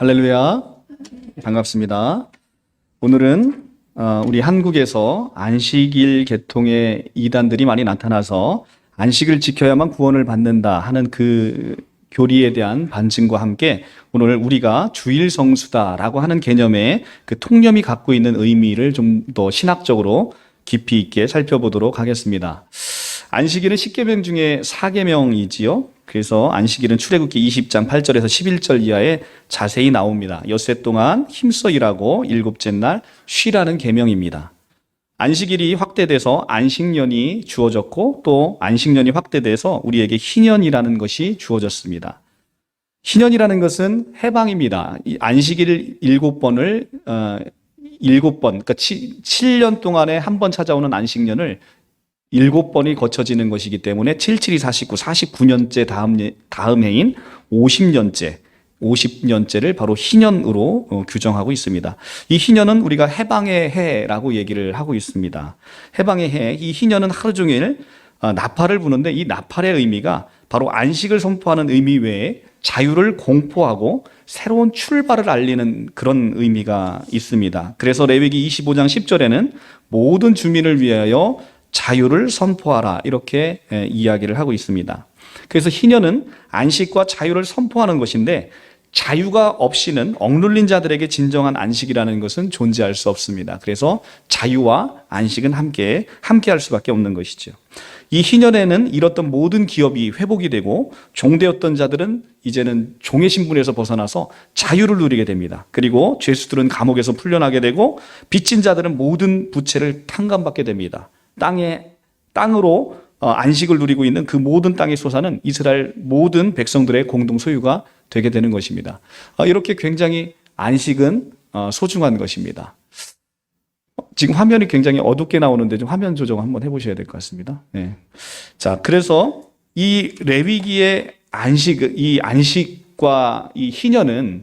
할렐루야. 반갑습니다. 오늘은 우리 한국에서 안식일 계통의 이단들이 많이 나타나서 안식을 지켜야만 구원을 받는다 하는 그 교리에 대한 반증과 함께 오늘 우리가 주일 성수다라고 하는 개념의 그 통념이 갖고 있는 의미를 좀 더 신학적으로 깊이 있게 살펴보도록 하겠습니다. 안식일은 10계명 중에 4계명이지요. 그래서 안식일은 출애굽기 20장 8절에서 11절 이하에 자세히 나옵니다. 엿새 동안 힘써 일하고 일곱째 날 쉬라는 계명입니다. 안식일이 확대돼서 안식년이 주어졌고 또 안식년이 확대돼서 우리에게 희년이라는 것이 주어졌습니다. 희년이라는 것은 해방입니다. 이 안식일 7번을 7번, 그러니까 7년 동안에 한 번 찾아오는 안식년을 7번이 거쳐지는 것이기 때문에 77이 49, 49년째 다음 해인 50년째를 바로 희년으로 규정하고 있습니다. 이 희년은 우리가 해방의 해라고 얘기를 하고 있습니다. 해방의 해, 이 희년은 하루 종일 나팔을 부는데 이 나팔의 의미가 바로 안식을 선포하는 의미 외에 자유를 공포하고 새로운 출발을 알리는 그런 의미가 있습니다. 그래서 레위기 25장 10절에는 모든 주민을 위하여 자유를 선포하라 이렇게 이야기를 하고 있습니다. 그래서 희년은 안식과 자유를 선포하는 것인데 자유가 없이는 억눌린 자들에게 진정한 안식이라는 것은 존재할 수 없습니다. 그래서 자유와 안식은 함께 할 수밖에 없는 것이죠. 이 희년에는 잃었던 모든 기업이 회복이 되고 종되었던 자들은 이제는 종의 신분에서 벗어나서 자유를 누리게 됩니다. 그리고 죄수들은 감옥에서 풀려나게 되고 빚진 자들은 모든 부채를 탕감받게 됩니다. 땅으로 안식을 누리고 있는 그 모든 땅의 소산은 이스라엘 모든 백성들의 공동 소유가 되게 되는 것입니다. 이렇게 굉장히 안식은 소중한 것입니다. 지금 화면이 굉장히 어둡게 나오는데 좀 화면 조정 한번 해보셔야 될 것 같습니다. 네. 자, 그래서 이 레위기의 이 안식과 이 희년은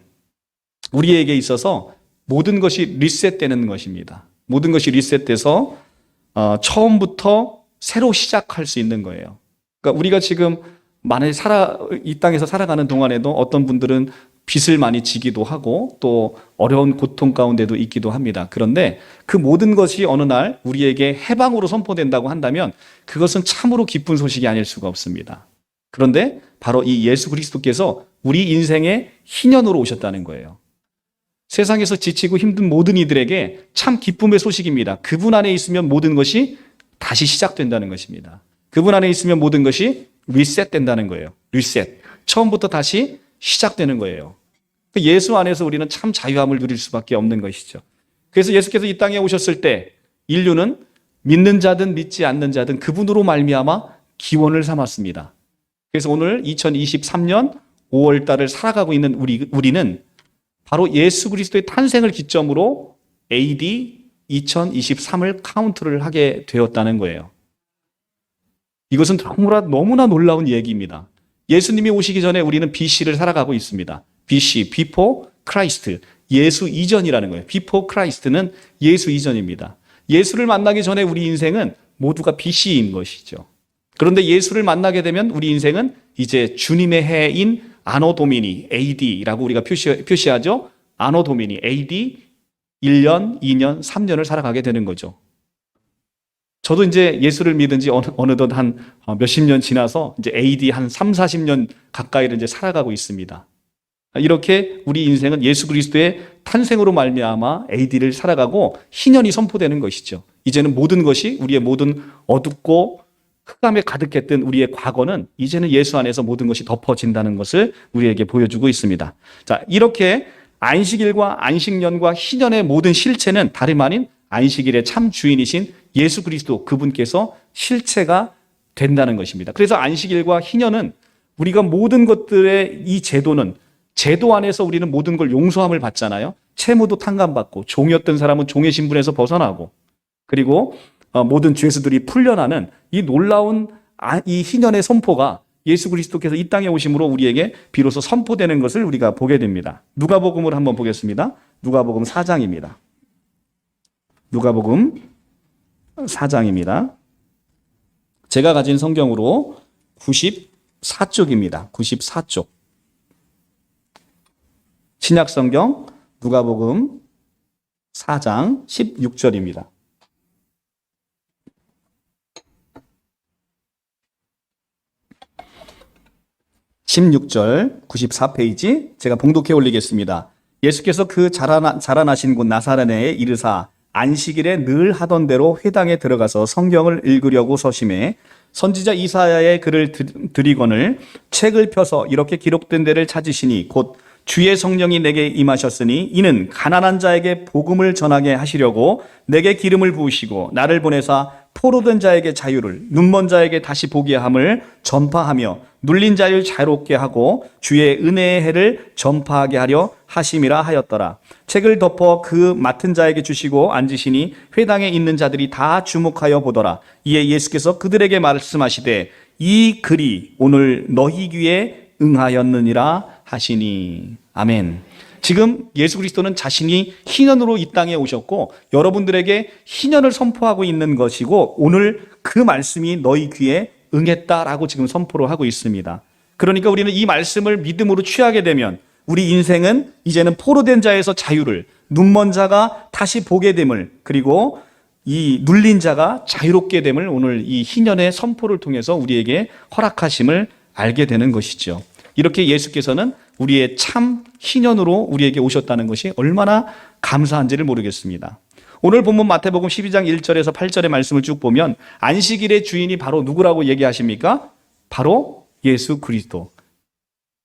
우리에게 있어서 모든 것이 리셋되는 것입니다. 모든 것이 리셋돼서 처음부터 새로 시작할 수 있는 거예요. 그러니까 우리가 지금 만약에 이 땅에서 살아가는 동안에도 어떤 분들은 빚을 많이 지기도 하고 또 어려운 고통 가운데도 있기도 합니다. 그런데 그 모든 것이 어느 날 우리에게 해방으로 선포된다고 한다면 그것은 참으로 기쁜 소식이 아닐 수가 없습니다. 그런데 바로 이 예수 그리스도께서 우리 인생의 희년으로 오셨다는 거예요. 세상에서 지치고 힘든 모든 이들에게 참 기쁨의 소식입니다. 그분 안에 있으면 모든 것이 다시 시작된다는 것입니다. 그분 안에 있으면 모든 것이 리셋된다는 거예요. 리셋. 처음부터 다시 시작되는 거예요. 예수 안에서 우리는 참 자유함을 누릴 수밖에 없는 것이죠. 그래서 예수께서 이 땅에 오셨을 때 인류는 믿는 자든 믿지 않는 자든 그분으로 말미암아 기원을 삼았습니다. 그래서 오늘 2023년 5월 달을 살아가고 있는 우리는 바로 예수 그리스도의 탄생을 기점으로 AD 2023을 카운트를 하게 되었다는 거예요. 이것은 너무나 놀라운 얘기입니다. 예수님이 오시기 전에 우리는 BC를 살아가고 있습니다. BC, Before Christ, 예수 이전이라는 거예요. Before Christ는 예수 이전입니다. 예수를 만나기 전에 우리 인생은 모두가 BC인 것이죠. 그런데 예수를 만나게 되면 우리 인생은 이제 주님의 해인 아노 도미니, AD라고 우리가 표시하죠. 아노 도미니, AD 1년, 2년, 3년을 살아가게 되는 거죠. 저도 이제 예수를 믿은 지 어느덧 한 몇십 년 지나서 이제 AD 한 3, 40년 가까이를 이제 살아가고 있습니다. 이렇게 우리 인생은 예수 그리스도의 탄생으로 말미암아 AD를 살아가고 희년이 선포되는 것이죠. 이제는 모든 것이 우리의 모든 어둡고 흑암에 가득했던 우리의 과거는 이제는 예수 안에서 모든 것이 덮어진다는 것을 우리에게 보여주고 있습니다. 자, 이렇게 안식일과 안식년과 희년의 모든 실체는 다름 아닌 안식일의 참 주인이신 예수 그리스도 그분께서 실체가 된다는 것입니다. 그래서 안식일과 희년은 우리가 모든 것들의 이 제도는 제도 안에서 우리는 모든 걸 용서함을 받잖아요. 채무도 탕감받고 종이었던 사람은 종의 신분에서 벗어나고 그리고 모든 죄수들이 풀려나는 이 놀라운 이 희년의 선포가 예수 그리스도께서 이 땅에 오심으로 우리에게 비로소 선포되는 것을 우리가 보게 됩니다. 누가복음을 한번 보겠습니다. 누가복음 4장입니다. 누가복음 4장입니다. 제가 가진 성경으로 94쪽입니다. 94쪽. 신약 성경 누가복음 4장 16절입니다. (16절) 94페이지 제가 봉독해 올리겠습니다. 예수께서 그 자라나신 곳 나사렛에 이르사 안식일에 늘 하던 대로 회당에 들어가서 성경을 읽으려고 서심해 선지자 이사야의 글을 드리거늘 책을 펴서 이렇게 기록된 데를 찾으시니 곧 주의 성령이 내게 임하셨으니 이는 가난한 자에게 복음을 전하게 하시려고 내게 기름을 부으시고 나를 보내사 포로된 자에게 자유를, 눈먼 자에게 다시 보게 함을 전파하며 눌린 자를 자유롭게 하고 주의 은혜의 해를 전파하게 하려 하심이라 하였더라. 책을 덮어 그 맡은 자에게 주시고 앉으시니 회당에 있는 자들이 다 주목하여 보더라. 이에 예수께서 그들에게 말씀하시되 이 글이 오늘 너희 귀에 응하였느니라 하시니. 아멘. 지금 예수 그리스도는 자신이 희년으로 이 땅에 오셨고 여러분들에게 희년을 선포하고 있는 것이고 오늘 그 말씀이 너희 귀에 응했다라고 지금 선포를 하고 있습니다. 그러니까 우리는 이 말씀을 믿음으로 취하게 되면 우리 인생은 이제는 포로된 자에서 자유를, 눈먼 자가 다시 보게 됨을, 그리고 이 눌린 자가 자유롭게 됨을 오늘 이 희년의 선포를 통해서 우리에게 허락하심을 알게 되는 것이죠. 이렇게 예수께서는 우리의 참 희년으로 우리에게 오셨다는 것이 얼마나 감사한지를 모르겠습니다. 오늘 본문 마태복음 12장 1절에서 8절의 말씀을 쭉 보면 안식일의 주인이 바로 누구라고 얘기하십니까? 바로 예수 그리스도.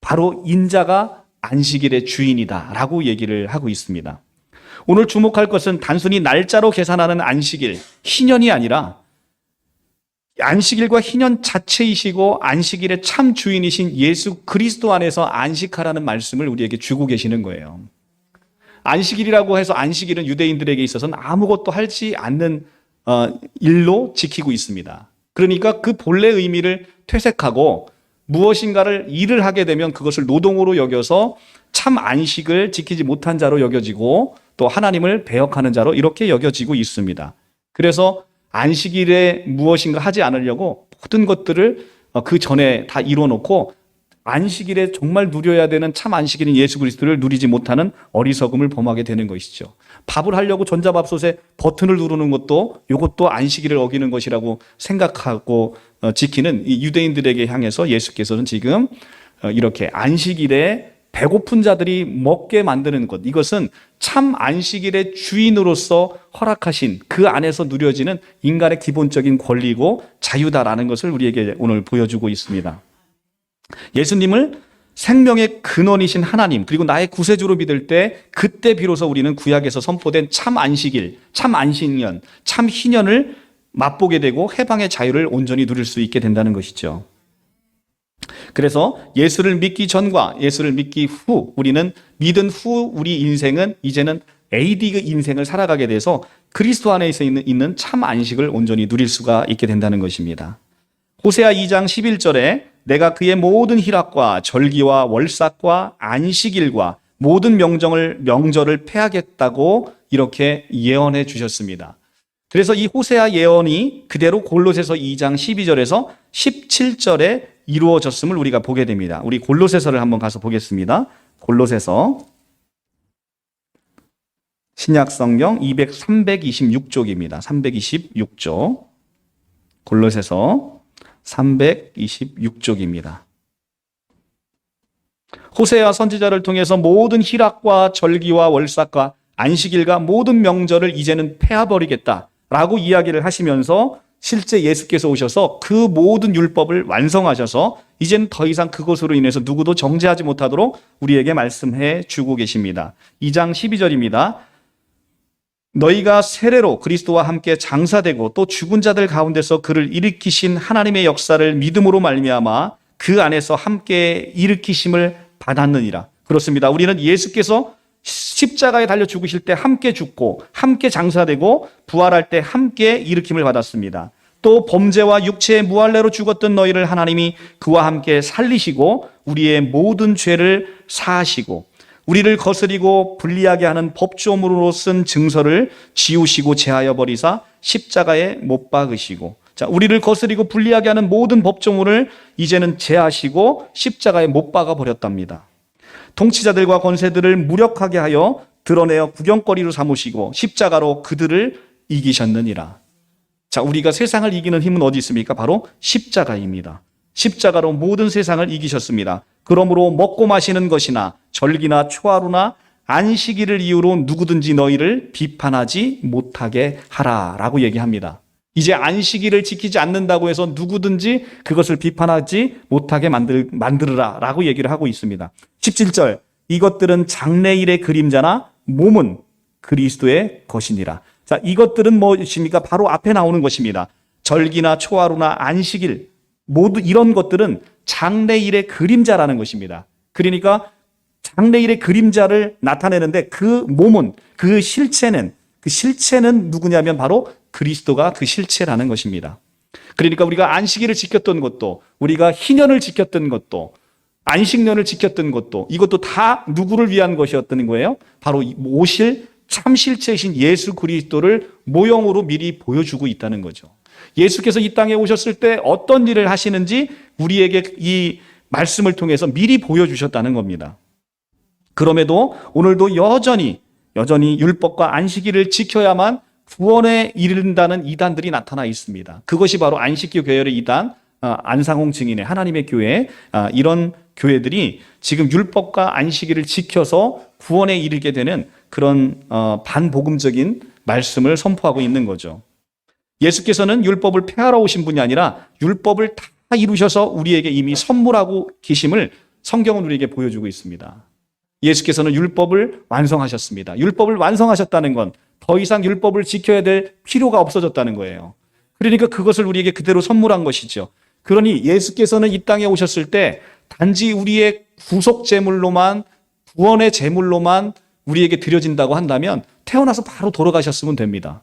바로 인자가 안식일의 주인이다 라고 얘기를 하고 있습니다. 오늘 주목할 것은 단순히 날짜로 계산하는 안식일, 희년이 아니라 안식일과 희년 자체이시고 안식일의 참 주인이신 예수 그리스도 안에서 안식하라는 말씀을 우리에게 주고 계시는 거예요. 안식일이라고 해서 안식일은 유대인들에게 있어서는 아무것도 하지 않는 일로 지키고 있습니다. 그러니까 그 본래 의미를 퇴색하고 무엇인가를 일을 하게 되면 그것을 노동으로 여겨서 참 안식을 지키지 못한 자로 여겨지고 또 하나님을 배역하는 자로 이렇게 여겨지고 있습니다. 그래서 안식일에 무엇인가 하지 않으려고 모든 것들을 그 전에 다 이뤄놓고 안식일에 정말 누려야 되는 참 안식일인 예수 그리스도를 누리지 못하는 어리석음을 범하게 되는 것이죠. 밥을 하려고 전자밥솥에 버튼을 누르는 것도 이것도 안식일을 어기는 것이라고 생각하고 지키는 이 유대인들에게 향해서 예수께서는 지금 이렇게 안식일에 배고픈 자들이 먹게 만드는 것, 이것은 참 안식일의 주인으로서 허락하신 그 안에서 누려지는 인간의 기본적인 권리고 자유다라는 것을 우리에게 오늘 보여주고 있습니다. 예수님을 생명의 근원이신 하나님 그리고 나의 구세주로 믿을 때 그때 비로소 우리는 구약에서 선포된 참 안식일, 참 안식년, 참 희년을 맛보게 되고 해방의 자유를 온전히 누릴 수 있게 된다는 것이죠. 그래서 예수를 믿기 전과 예수를 믿기 후 우리는 믿은 후 우리 인생은 이제는 AD 인생을 살아가게 돼서 그리스도 안에 있는 참 안식을 온전히 누릴 수가 있게 된다는 것입니다. 호세아 2장 11절에 내가 그의 모든 희락과 절기와 월삭과 안식일과 모든 명절을 폐하겠다고 이렇게 예언해 주셨습니다. 그래서 이 호세아 예언이 그대로 골로새서 2장 12절에서 17절에 이루어졌음을 우리가 보게 됩니다. 우리 골로새서를 한번 가서 보겠습니다. 골로새서 신약성경 326쪽입니다. 326쪽. 골로새서 326쪽입니다. 호세아 선지자를 통해서 모든 희락과 절기와 월삭과 안식일과 모든 명절을 이제는 폐하버리겠다라고 이야기를 하시면서 실제 예수께서 오셔서 그 모든 율법을 완성하셔서 이제는 더 이상 그것으로 인해서 누구도 정죄하지 못하도록 우리에게 말씀해 주고 계십니다. 2장 12절입니다. 너희가 세례로 그리스도와 함께 장사되고 또 죽은 자들 가운데서 그를 일으키신 하나님의 역사를 믿음으로 말미암아 그 안에서 함께 일으키심을 받았느니라. 그렇습니다. 우리는 예수께서 십자가에 달려 죽으실 때 함께 죽고 함께 장사되고 부활할 때 함께 일으킴을 받았습니다. 또 범죄와 육체의 무할례로 죽었던 너희를 하나님이 그와 함께 살리시고 우리의 모든 죄를 사하시고 우리를 거스리고 불리하게 하는 법조문으로 쓴 증서를 지우시고 제하여 버리사 십자가에 못 박으시고, 자, 우리를 거스리고 불리하게 하는 모든 법조문을 이제는 제하시고 십자가에 못 박아 버렸답니다. 통치자들과 권세들을 무력하게 하여 드러내어 구경거리로 삼으시고 십자가로 그들을 이기셨느니라. 자, 우리가 세상을 이기는 힘은 어디 있습니까? 바로 십자가입니다. 십자가로 모든 세상을 이기셨습니다. 그러므로 먹고 마시는 것이나 절기나 초하루나 안식일을 이유로 누구든지 너희를 비판하지 못하게 하라라고 얘기합니다. 이제 안식일을 지키지 않는다고 해서 누구든지 그것을 비판하지 못하게 만들으라라고 얘기를 하고 있습니다. 17절, 이것들은 장래일의 그림자나 몸은 그리스도의 것이니라. 자, 이것들은 무엇입니까? 바로 앞에 나오는 것입니다. 절기나 초하루나 안식일, 모두 이런 것들은 장래일의 그림자라는 것입니다. 그러니까 장래일의 그림자를 나타내는데 그 몸은, 그 실체는 누구냐면 바로 그리스도가 그 실체라는 것입니다. 그러니까 우리가 안식일을 지켰던 것도, 우리가 희년을 지켰던 것도, 안식년을 지켰던 것도, 이것도 다 누구를 위한 것이었던 거예요? 바로 오실 참 실체이신 예수 그리스도를 모형으로 미리 보여주고 있다는 거죠. 예수께서 이 땅에 오셨을 때 어떤 일을 하시는지 우리에게 이 말씀을 통해서 미리 보여주셨다는 겁니다. 그럼에도 오늘도 여전히 율법과 안식일을 지켜야만 구원에 이른다는 이단들이 나타나 있습니다. 그것이 바로 안식교 계열의 이단, 안상홍 증인의 하나님의 교회, 이런 교회들이 지금 율법과 안식일을 지켜서 구원에 이르게 되는 그런 반복음적인 말씀을 선포하고 있는 거죠. 예수께서는 율법을 폐하러 오신 분이 아니라 율법을 다 이루셔서 우리에게 이미 선물하고 계심을 성경은 우리에게 보여주고 있습니다. 예수께서는 율법을 완성하셨습니다. 율법을 완성하셨다는 건 더 이상 율법을 지켜야 될 필요가 없어졌다는 거예요. 그러니까 그것을 우리에게 그대로 선물한 것이죠. 그러니 예수께서는 이 땅에 오셨을 때 단지 우리의 구속 제물로만, 구원의 제물로만 우리에게 드려진다고 한다면 태어나서 바로 돌아가셨으면 됩니다.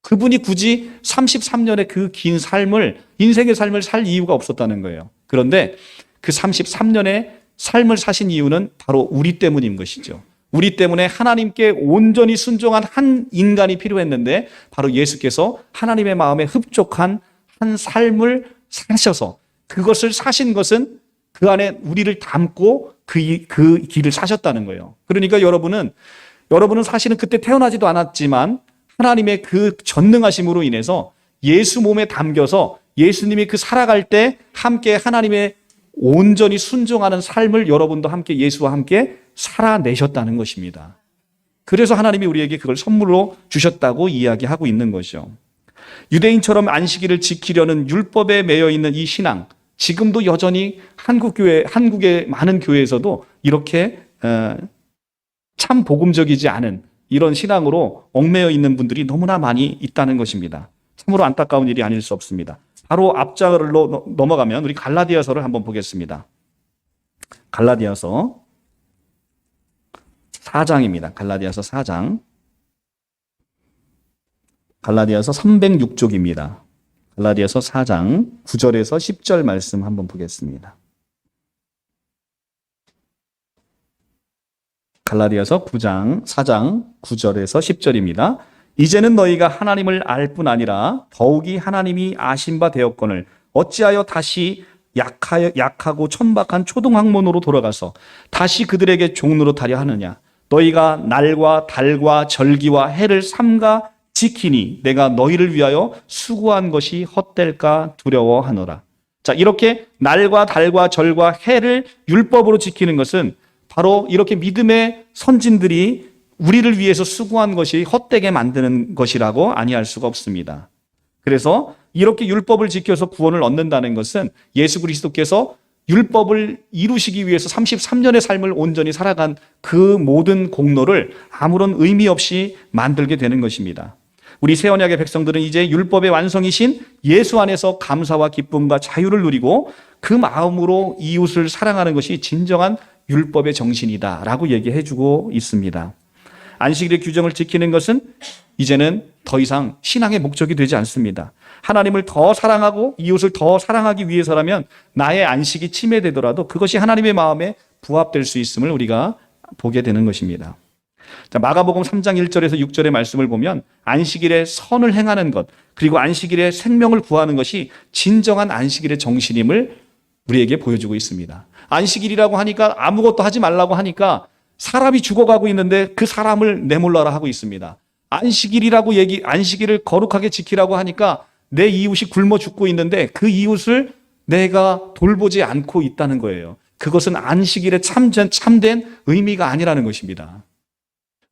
그분이 굳이 33년의 그 긴 삶을, 인생의 삶을 살 이유가 없었다는 거예요. 그런데 그 33년의 삶을 사신 이유는 바로 우리 때문인 것이죠. 우리 때문에 하나님께 온전히 순종한 한 인간이 필요했는데 바로 예수께서 하나님의 마음에 흡족한 한 삶을 사셔서, 그것을 사신 것은 그 안에 우리를 담고 그 길을 사셨다는 거예요. 그러니까 여러분은 사실은 그때 태어나지도 않았지만 하나님의 그 전능하심으로 인해서 예수 몸에 담겨서 예수님이 그 살아갈 때 함께 하나님의 온전히 순종하는 삶을 여러분도 함께 예수와 함께 살아내셨다는 것입니다. 그래서 하나님이 우리에게 그걸 선물로 주셨다고 이야기하고 있는 거죠. 유대인처럼 안식일을 지키려는 율법에 매여 있는 이 신앙, 지금도 여전히 한국의 많은 교회에서도 이렇게 참 복음적이지 않은 이런 신앙으로 얽매여 있는 분들이 너무나 많이 있다는 것입니다. 참으로 안타까운 일이 아닐 수 없습니다. 바로 앞장으로 넘어가면 우리 갈라디아서를 한번 보겠습니다. 갈라디아서 4장입니다. 갈라디아서 4장. 갈라디아서 306쪽입니다. 갈라디아서 4장 9절에서 10절 말씀 한번 보겠습니다. 갈라디아서 4장 9절에서 10절입니다. 이제는 너희가 하나님을 알 뿐 아니라 더욱이 하나님이 아신 바 되었거늘 어찌하여 다시 약하고 천박한 초등학문으로 돌아가서 다시 그들에게 종로로 타려 하느냐. 너희가 날과 달과 절기와 해를 삼가 지키니 내가 너희를 위하여 수고한 것이 헛될까 두려워하노라. 자, 이렇게 날과 달과 절과 해를 율법으로 지키는 것은 바로 이렇게 믿음의 선진들이 우리를 위해서 수고한 것이 헛되게 만드는 것이라고 아니할 수가 없습니다. 그래서 이렇게 율법을 지켜서 구원을 얻는다는 것은 예수 그리스도께서 율법을 이루시기 위해서 33년의 삶을 온전히 살아간 그 모든 공로를 아무런 의미 없이 만들게 되는 것입니다. 우리 새 언약의 백성들은 이제 율법의 완성이신 예수 안에서 감사와 기쁨과 자유를 누리고 그 마음으로 이웃을 사랑하는 것이 진정한 율법의 정신이다라고 얘기해 주고 있습니다. 안식일의 규정을 지키는 것은 이제는 더 이상 신앙의 목적이 되지 않습니다. 하나님을 더 사랑하고 이웃을 더 사랑하기 위해서라면 나의 안식이 침해되더라도 그것이 하나님의 마음에 부합될 수 있음을 우리가 보게 되는 것입니다. 자, 마가복음 3장 1절에서 6절의 말씀을 보면 안식일에 선을 행하는 것, 그리고 안식일에 생명을 구하는 것이 진정한 안식일의 정신임을 우리에게 보여주고 있습니다. 안식일이라고 하니까 아무것도 하지 말라고 하니까 사람이 죽어가고 있는데 그 사람을 내몰라라 하고 있습니다. 안식일을 거룩하게 지키라고 하니까 내 이웃이 굶어 죽고 있는데 그 이웃을 내가 돌보지 않고 있다는 거예요. 그것은 안식일의 참된 의미가 아니라는 것입니다.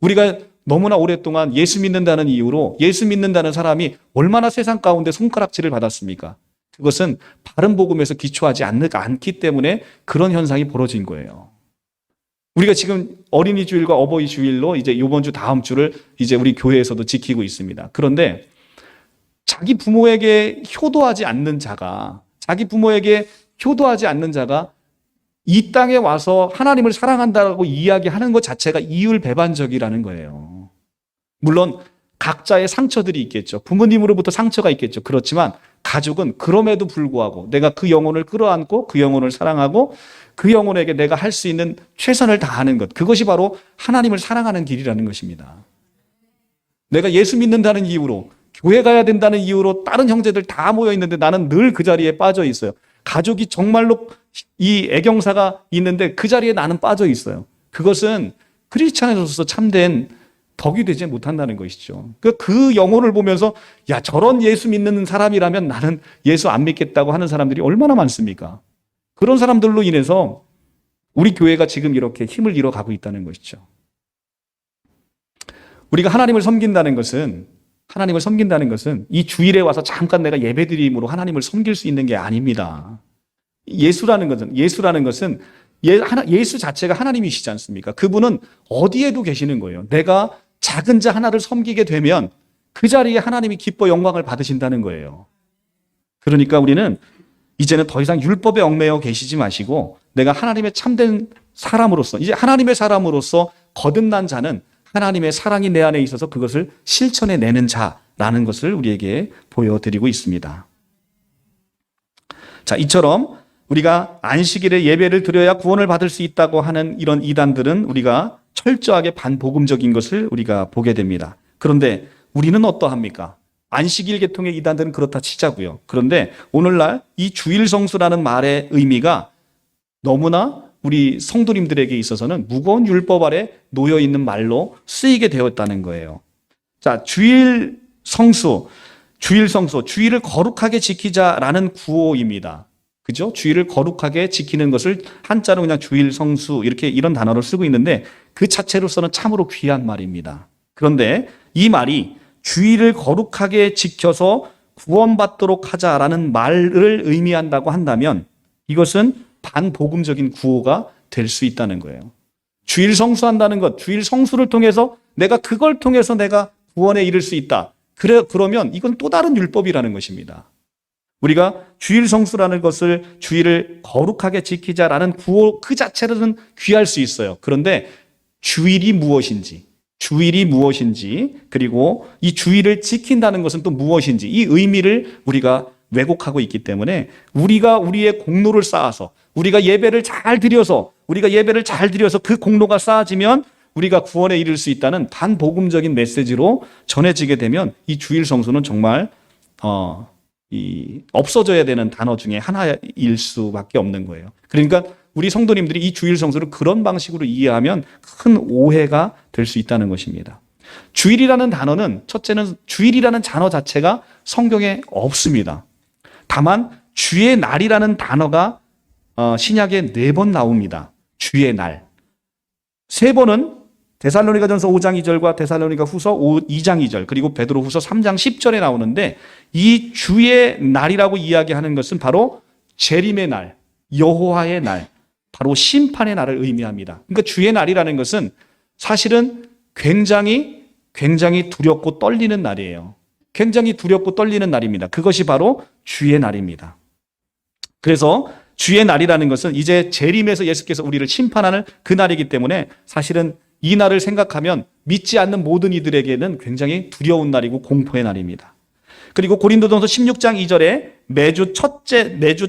우리가 너무나 오랫동안 예수 믿는다는 이유로 예수 믿는다는 사람이 얼마나 세상 가운데 손가락질을 받았습니까? 그것은 바른 복음에서 기초하지 않기 때문에 그런 현상이 벌어진 거예요. 우리가 지금 어린이 주일과 어버이 주일로 이제 이번 주 다음 주를 이제 우리 교회에서도 지키고 있습니다. 그런데 자기 부모에게 효도하지 않는 자가 이 땅에 와서 하나님을 사랑한다고 이야기하는 것 자체가 이율배반적이라는 거예요. 물론 각자의 상처들이 있겠죠. 부모님으로부터 상처가 있겠죠. 그렇지만 가족은 그럼에도 불구하고 내가 그 영혼을 끌어안고 그 영혼을 사랑하고 그 영혼에게 내가 할 수 있는 최선을 다하는 것, 그것이 바로 하나님을 사랑하는 길이라는 것입니다. 내가 예수 믿는다는 이유로, 교회 가야 된다는 이유로 다른 형제들 다 모여 있는데 나는 늘 그 자리에 빠져 있어요. 가족이 정말로 이 애경사가 있는데 그 자리에 나는 빠져 있어요. 그것은 크리스찬으로서 참된 덕이 되지 못한다는 것이죠. 그 영혼을 보면서 야, 저런 예수 믿는 사람이라면 나는 예수 안 믿겠다고 하는 사람들이 얼마나 많습니까? 그런 사람들로 인해서 우리 교회가 지금 이렇게 힘을 잃어가고 있다는 것이죠. 우리가 하나님을 섬긴다는 것은 이 주일에 와서 잠깐 내가 예배드림으로 하나님을 섬길 수 있는 게 아닙니다. 예수라는 것은 예수 자체가 하나님이시지 않습니까? 그분은 어디에도 계시는 거예요. 내가 작은 자 하나를 섬기게 되면 그 자리에 하나님이 기뻐 영광을 받으신다는 거예요. 그러니까 우리는 이제는 더 이상 율법에 얽매여 계시지 마시고 내가 하나님의 참된 사람으로서, 이제 하나님의 사람으로서 거듭난 자는 하나님의 사랑이 내 안에 있어서 그것을 실천해내는 자라는 것을 우리에게 보여드리고 있습니다. 자, 이처럼 우리가 안식일에 예배를 드려야 구원을 받을 수 있다고 하는 이런 이단들은 우리가 철저하게 반복음적인 것을 우리가 보게 됩니다. 그런데 우리는 어떠합니까? 안식일 계통의 이단들은 그렇다 치자고요. 그런데 오늘날 이 주일성수라는 말의 의미가 너무나 우리 성도님들에게 있어서는 무거운 율법 아래 놓여 있는 말로 쓰이게 되었다는 거예요. 자, 주일을 거룩하게 지키자라는 구호입니다. 그죠? 주일을 거룩하게 지키는 것을 한자로 그냥 주일성수 이런 단어를 쓰고 있는데 그 자체로서는 참으로 귀한 말입니다. 그런데 이 말이 주일을 거룩하게 지켜서 구원받도록 하자라는 말을 의미한다고 한다면 이것은 반복음적인 구호가 될 수 있다는 거예요. 주일 성수한다는 것, 주일 성수를 통해서 그걸 통해서 내가 구원에 이를 수 있다. 그러면 이건 또 다른 율법이라는 것입니다. 우리가 주일 성수라는 것을 주일을 거룩하게 지키자라는 구호 그 자체로는 귀할 수 있어요. 그런데 주일이 무엇인지 그리고 이 주일을 지킨다는 것은 또 무엇인지 이 의미를 우리가 왜곡하고 있기 때문에 우리가 우리의 공로를 쌓아서 우리가 예배를 잘 드려서 그 공로가 쌓아지면 우리가 구원에 이를 수 있다는 반복음적인 메시지로 전해지게 되면 이 주일 성수는 정말 없어져야 되는 단어 중에 하나일 수밖에 없는 거예요. 그러니까 우리 성도님들이 이 주일 성수를 그런 방식으로 이해하면 큰 오해가 될 수 있다는 것입니다. 주일이라는 단어는 첫째는 주일이라는 단어 자체가 성경에 없습니다. 다만 주의 날이라는 단어가 신약에 4번 나옵니다. 주의 날. 3번은 데살로니가전서 5장 2절과 데살로니가 후서 2장 2절 그리고 베드로후서 3장 10절에 나오는데 이 주의 날이라고 이야기하는 것은 바로 재림의 날, 여호와의 날, 바로 심판의 날을 의미합니다. 그러니까 주의 날이라는 것은 사실은 굉장히 두렵고 떨리는 날이에요. 굉장히 두렵고 떨리는 날입니다. 그것이 바로 주의 날입니다. 그래서 주의 날이라는 것은 이제 재림에서 예수께서 우리를 심판하는 그 날이기 때문에 사실은 이 날을 생각하면 믿지 않는 모든 이들에게는 굉장히 두려운 날이고 공포의 날입니다. 그리고 고린도전서 16장 2절에 매주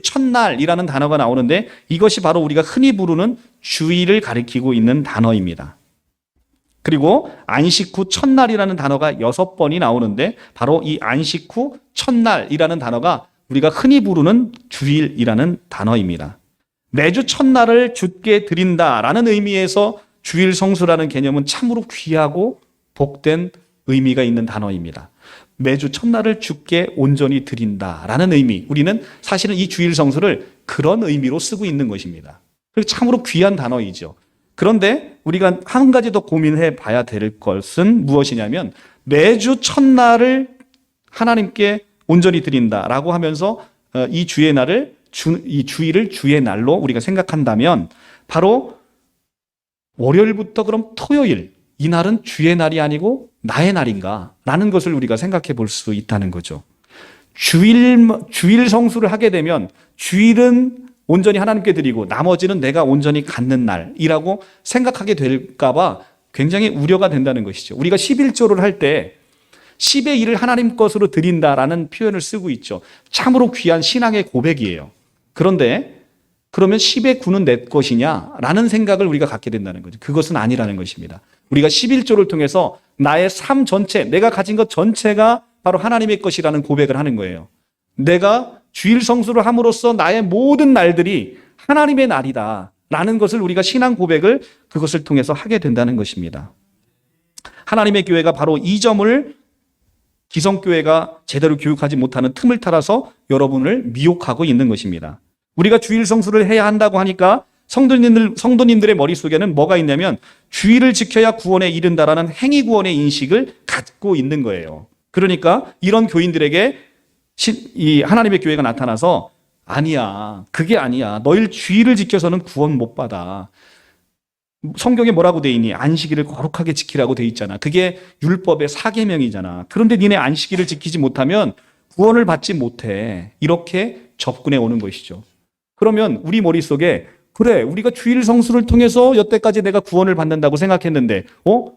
첫날이라는 단어가 나오는데 이것이 바로 우리가 흔히 부르는 주일을 가리키고 있는 단어입니다. 그리고 안식 후 첫날이라는 단어가 6번이 나오는데 바로 이 안식 후 첫날이라는 단어가 우리가 흔히 부르는 주일이라는 단어입니다. 매주 첫날을 주께 드린다라는 의미에서 주일 성수라는 개념은 참으로 귀하고 복된 의미가 있는 단어입니다. 매주 첫날을 주께 온전히 드린다라는 의미. 우리는 사실은 이 주일 성수를 그런 의미로 쓰고 있는 것입니다. 참으로 귀한 단어이죠. 그런데 우리가 한 가지 더 고민해 봐야 될 것은 무엇이냐면 매주 첫날을 하나님께 온전히 드린다라고 하면서 이 주의 날을 이 주일을 주의 날로 우리가 생각한다면 바로 월요일부터 그럼 토요일 이 날은 주의 날이 아니고 나의 날인가? 라는 것을 우리가 생각해 볼 수 있다는 거죠. 주일 성수를 하게 되면 주일은 온전히 하나님께 드리고 나머지는 내가 온전히 갖는 날이라고 생각하게 될까봐 굉장히 우려가 된다는 것이죠. 우리가 11조를 할 때 10의 1을 하나님 것으로 드린다라는 표현을 쓰고 있죠. 참으로 귀한 신앙의 고백이에요. 그런데 그러면 10의 9는 내 것이냐? 라는 생각을 우리가 갖게 된다는 거죠. 그것은 아니라는 것입니다. 우리가 11조를 통해서 나의 삶 전체, 내가 가진 것 전체가 바로 하나님의 것이라는 고백을 하는 거예요. 내가 주일 성수를 함으로써 나의 모든 날들이 하나님의 날이다 라는 것을 우리가 신앙 고백을 그것을 통해서 하게 된다는 것입니다. 하나님의 교회가 바로 이 점을 기성교회가 제대로 교육하지 못하는 틈을 타라서 여러분을 미혹하고 있는 것입니다. 우리가 주일 성수를 해야 한다고 하니까 성도님들의 머릿속에는 뭐가 있냐면 주일을 지켜야 구원에 이른다라는 행위 구원의 인식을 갖고 있는 거예요. 그러니까 이런 교인들에게 이 하나님의 교회가 나타나서 아니야, 그게 아니야. 너희 주일을 지켜서는 구원 못 받아. 성경에 뭐라고 돼 있니? 안식일을 거룩하게 지키라고 돼 있잖아. 그게 율법의 사계명이잖아. 그런데 니네 안식일을 지키지 못하면 구원을 받지 못해. 이렇게 접근해 오는 것이죠. 그러면 우리 머릿속에 그래, 우리가 주일 성수를 통해서 여태까지 내가 구원을 받는다고 생각했는데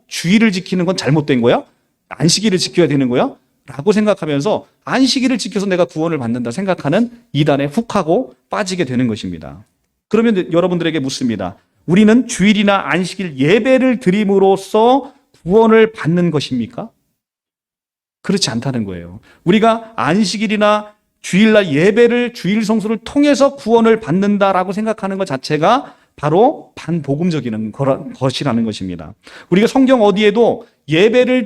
주일을 지키는 건 잘못된 거야? 안식일을 지켜야 되는 거야? 라고 생각하면서 안식일을 지켜서 내가 구원을 받는다 생각하는 이단에 훅 하고 빠지게 되는 것입니다. 그러면 여러분들에게 묻습니다. 우리는 주일이나 안식일 예배를 드림으로써 구원을 받는 것입니까? 그렇지 않다는 거예요. 우리가 안식일이나 주일날 예배를 주일 성수를 통해서 구원을 받는다라고 생각하는 것 자체가 바로 반복음적인 것이라는 것입니다. 우리가 성경 어디에도 예배를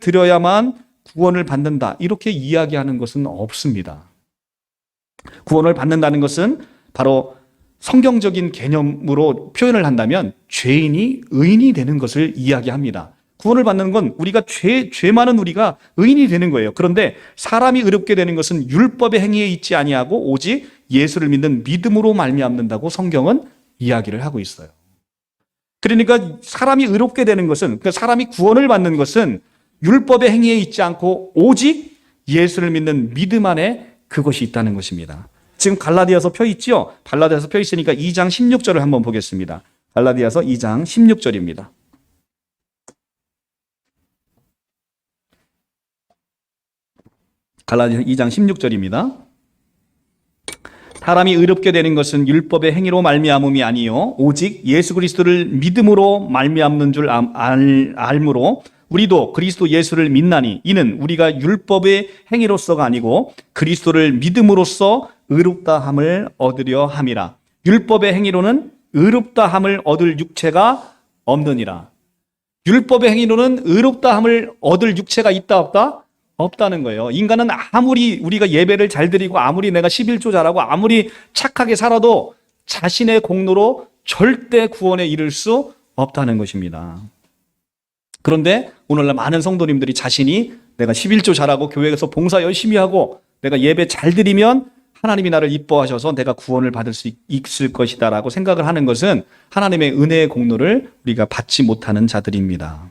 드려야만 구원을 받는다 이렇게 이야기하는 것은 없습니다. 구원을 받는다는 것은 바로 성경적인 개념으로 표현을 한다면 죄인이 의인이 되는 것을 이야기합니다. 구원을 받는 건 우리가 죄 많은 우리가 의인이 되는 거예요. 그런데 사람이 의롭게 되는 것은 율법의 행위에 있지 아니하고 오직 예수를 믿는 믿음으로 말미암는다고 성경은 이야기를 하고 있어요. 그러니까 사람이 의롭게 되는 것은, 그러니까 사람이 구원을 받는 것은 율법의 행위에 있지 않고 오직 예수를 믿는 믿음 안에 그것이 있다는 것입니다. 지금 갈라디아서 펴 있죠? 갈라디아서 펴 있으니까 2장 16절을 한번 보겠습니다. 갈라디아서 2장 16절입니다. 갈라디아서 2장 16절입니다. 사람이 의롭게 되는 것은 율법의 행위로 말미암음이 아니요 오직 예수 그리스도를 믿음으로 말미암는 줄 알므로 우리도 그리스도 예수를 믿나니 이는 우리가 율법의 행위로서가 아니고 그리스도를 믿음으로써 의롭다함을 얻으려 함이라. 율법의 행위로는 의롭다함을 얻을 육체가 없느니라. 율법의 행위로는 의롭다함을 얻을 육체가 있다 없다? 없다는 거예요. 인간은 아무리 우리가 예배를 잘 드리고 아무리 내가 11조 잘하고 아무리 착하게 살아도 자신의 공로로 절대 구원에 이를 수 없다는 것입니다. 그런데 오늘날 많은 성도님들이 자신이 내가 11조 잘하고 교회에서 봉사 열심히 하고 내가 예배 잘 드리면 하나님이 나를 이뻐하셔서 내가 구원을 받을 수 있을 것이다 라고 생각을 하는 것은 하나님의 은혜의 공로를 우리가 받지 못하는 자들입니다.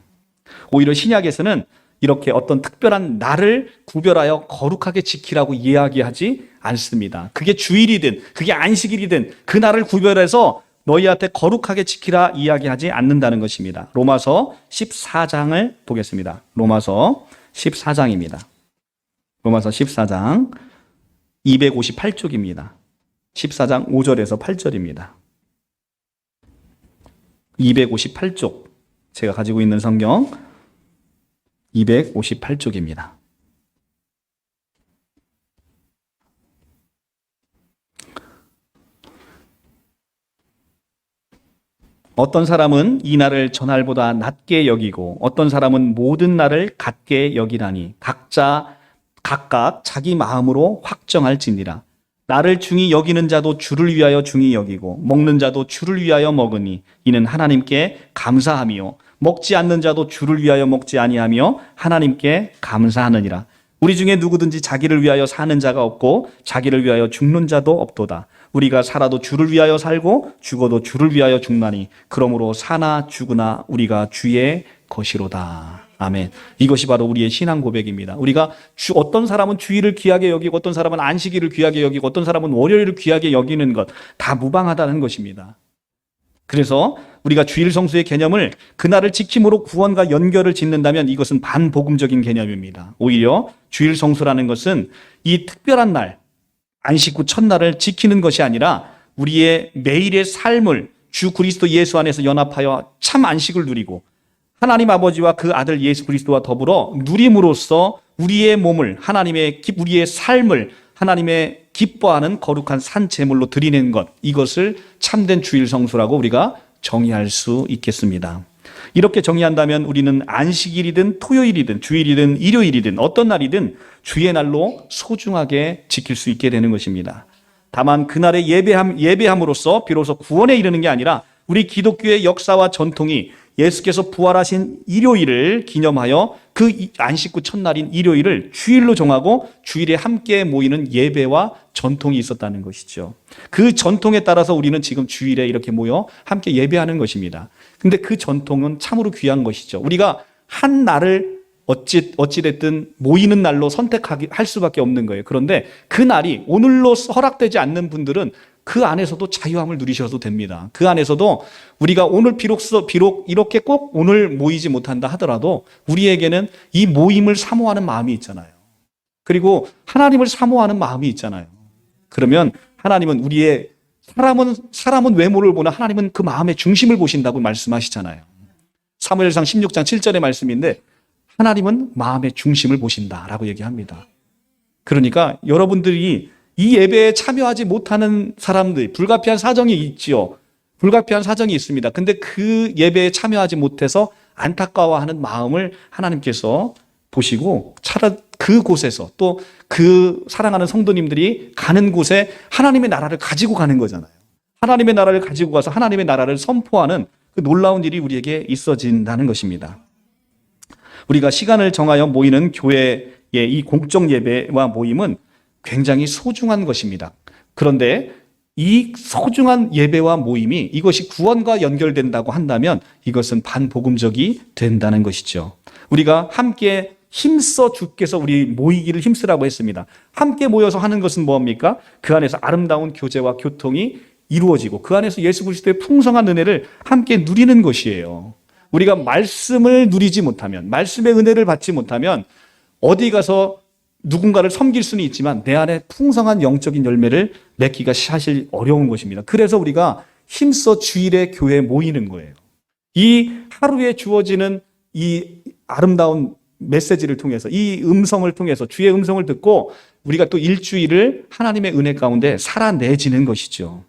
오히려 신약에서는 이렇게 어떤 특별한 날을 구별하여 거룩하게 지키라고 이야기하지 않습니다. 그게 주일이든 그게 안식일이든 그 날을 구별해서 너희한테 거룩하게 지키라 이야기하지 않는다는 것입니다. 로마서 14장을 보겠습니다. 로마서 14장입니다. 로마서 14장 258쪽입니다. 14장 5절에서 8절입니다. 258쪽 제가 가지고 있는 성경 258쪽입니다. 어떤 사람은 이 날을 전날보다 낮게 여기고 어떤 사람은 모든 날을 같게 여기라니 각각 자기 마음으로 확정할지니라. 나를 중히 여기는 자도 주를 위하여 중히 여기고 먹는 자도 주를 위하여 먹으니 이는 하나님께 감사함이요 먹지 않는 자도 주를 위하여 먹지 아니하며 하나님께 감사하느니라. 우리 중에 누구든지 자기를 위하여 사는 자가 없고 자기를 위하여 죽는 자도 없도다. 우리가 살아도 주를 위하여 살고 죽어도 주를 위하여 죽나니 그러므로 사나 죽으나 우리가 주의 것이로다. 아멘. 이것이 바로 우리의 신앙 고백입니다. 우리가 어떤 사람은 주일을 귀하게 여기고 어떤 사람은 안식일을 귀하게 여기고 어떤 사람은 월요일을 귀하게 여기는 것 다 무방하다는 것입니다. 그래서 우리가 주일 성수의 개념을 그날을 지킴으로 구원과 연결을 짓는다면 이것은 반복음적인 개념입니다. 오히려 주일 성수라는 것은 이 특별한 날, 안식 후 첫날을 지키는 것이 아니라 우리의 매일의 삶을 주 그리스도 예수 안에서 연합하여 참 안식을 누리고 하나님 아버지와 그 아들 예수 그리스도와 더불어 누림으로써 우리의 몸을 우리의 삶을 하나님의 기뻐하는 거룩한 산 제물로 드리는 것, 이것을 참된 주일 성수라고 우리가 정의할 수 있겠습니다. 이렇게 정의한다면 우리는 안식일이든 토요일이든 주일이든 일요일이든 어떤 날이든 주의 날로 소중하게 지킬 수 있게 되는 것입니다. 다만 그날에 예배함으로써 비로소 구원에 이르는 게 아니라 우리 기독교의 역사와 전통이 예수께서 부활하신 일요일을 기념하여 그 안식 후 첫날인 일요일을 주일로 정하고 주일에 함께 모이는 예배와 전통이 있었다는 것이죠. 그 전통에 따라서 우리는 지금 주일에 이렇게 모여 함께 예배하는 것입니다. 근데 그 전통은 참으로 귀한 것이죠. 우리가 한 날을 어찌됐든 모이는 날로 선택할 수밖에 없는 거예요. 그런데 그 날이 오늘로 허락되지 않는 분들은 그 안에서도 자유함을 누리셔도 됩니다. 그 안에서도 우리가 오늘 비록 이렇게 꼭 오늘 모이지 못한다 하더라도 우리에게는 이 모임을 사모하는 마음이 있잖아요. 그리고 하나님을 사모하는 마음이 있잖아요. 그러면 하나님은 사람은 외모를 보나 하나님은 그 마음의 중심을 보신다고 말씀하시잖아요. 사무엘상 16장 7절의 말씀인데 하나님은 마음의 중심을 보신다라고 얘기합니다. 그러니까 여러분들이 이 예배에 참여하지 못하는 사람들, 불가피한 사정이 있지요. 불가피한 사정이 있습니다. 근데 그 예배에 참여하지 못해서 안타까워하는 마음을 하나님께서 보시고 차라리 그곳에서 또 그 사랑하는 성도님들이 가는 곳에 하나님의 나라를 가지고 가는 거잖아요. 하나님의 나라를 가지고 가서 하나님의 나라를 선포하는 그 놀라운 일이 우리에게 있어진다는 것입니다. 우리가 시간을 정하여 모이는 교회의 이 공적 예배와 모임은 굉장히 소중한 것입니다. 그런데 이 소중한 예배와 모임이 이것이 구원과 연결된다고 한다면 이것은 반복음적이 된다는 것이죠. 우리가 함께 힘써 주께서 우리 모이기를 힘쓰라고 했습니다. 함께 모여서 하는 것은 뭡니까? 그 안에서 아름다운 교제와 교통이 이루어지고 그 안에서 예수 그리스도의 풍성한 은혜를 함께 누리는 것이에요. 우리가 말씀을 누리지 못하면, 말씀의 은혜를 받지 못하면 어디 가서 누군가를 섬길 수는 있지만 내 안에 풍성한 영적인 열매를 맺기가 사실 어려운 것입니다. 그래서 우리가 힘써 주일에 교회에 모이는 거예요. 이 하루에 주어지는 이 아름다운 메시지를 통해서, 이 음성을 통해서 주의 음성을 듣고 우리가 또 일주일을 하나님의 은혜 가운데 살아내지는 것이죠.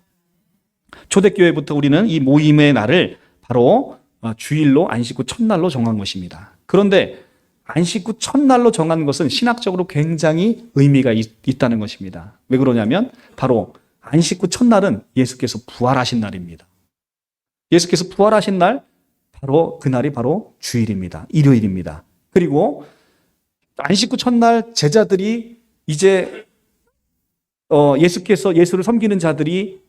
초대교회부터 우리는 이 모임의 날을 바로 주일로 안식 후 첫날로 정한 것입니다. 그런데 안식 후 첫날로 정한 것은 신학적으로 굉장히 의미가 있다는 것입니다. 왜 그러냐면 바로 안식 후 첫날은 예수께서 부활하신 날입니다. 예수께서 부활하신 날, 바로 그날이 바로 주일입니다. 일요일입니다. 그리고 안식 후 첫날 제자들이 이제 예수를 섬기는 자들이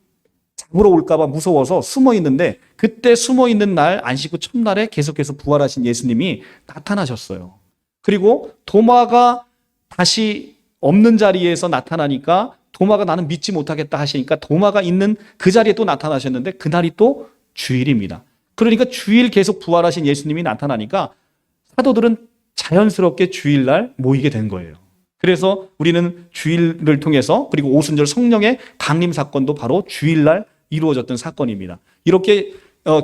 잡으러 올까봐 무서워서 숨어 있는데 그때 숨어 있는 날 안식 후 첫날에 계속해서 부활하신 예수님이 나타나셨어요. 그리고 도마가 다시 없는 자리에서 나타나니까 도마가 나는 믿지 못하겠다 하시니까 도마가 있는 그 자리에 또 나타나셨는데 그날이 또 주일입니다. 그러니까 주일 계속 부활하신 예수님이 나타나니까 사도들은 자연스럽게 주일날 모이게 된 거예요. 그래서 우리는 주일을 통해서 그리고 오순절 성령의 강림 사건도 바로 주일날 이루어졌던 사건입니다. 이렇게